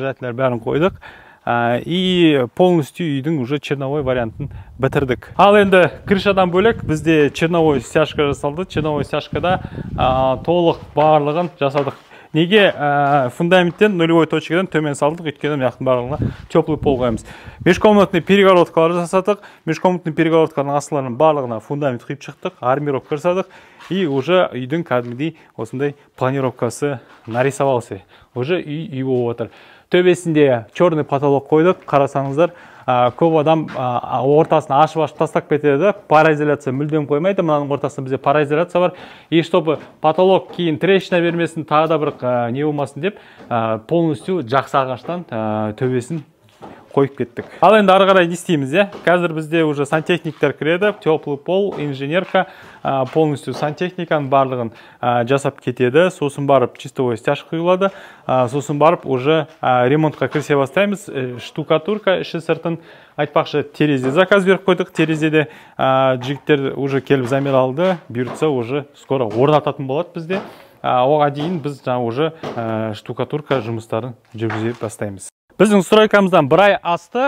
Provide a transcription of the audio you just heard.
держателер бәрін қойдық. И полностью үйдің уже черновой вариантын бітірдік. Ал енді крышадан бөлек бізде черновой стяжка жасалды. Черновой стяжкада толық барлығын жасадық. Неге фундаменттен нулевой точкадан төмен салдық, өйткені мынаяқтың барлығына теплый пол қоямыз. Межкомнатный перегородкалар жасадық. Межкомнатный перегородканың астыларының барлығына фундамент құйып шықтық, армировка жасадық. И уже үйдің кәдімгідей осындай планировкасы нарисовался. Уже үй болып отыр. Төбесінде черный потолок қойдық. Қарасаңыздар, көп адам ортасына ашып тастап кетеді. Пароизоляция мүлдем қоймайды. Мынаның ортасында бізде пароизоляция бар. И чтобы потолок кейін трещина бермесін, тағы да бір не болмасын деп, полностью жақсы ағаштан төбесін қойып кеттік. Ал енді ары қарай не істейміз, Қазір бізде уже сантехниктер кіреді, теплый пол, инженерка, полностью сантехниканың барлығын жасап кетеді. Сосын барып чистовой стяж құйылады. Сосын барып уже ремонтқа кірісе бастаймыз. Штукатурка, іші сыртын айтпақшы терезе заказ беріп қойдық. Терезеде жігіттер уже келіп замер алды. Бұйыртса уже скоро орнататын болады бізде. Оған дейін біз уже штукатурка жұмыстарын жүргізе бастаймыз. Біздің стройкамыздан бір ай асты.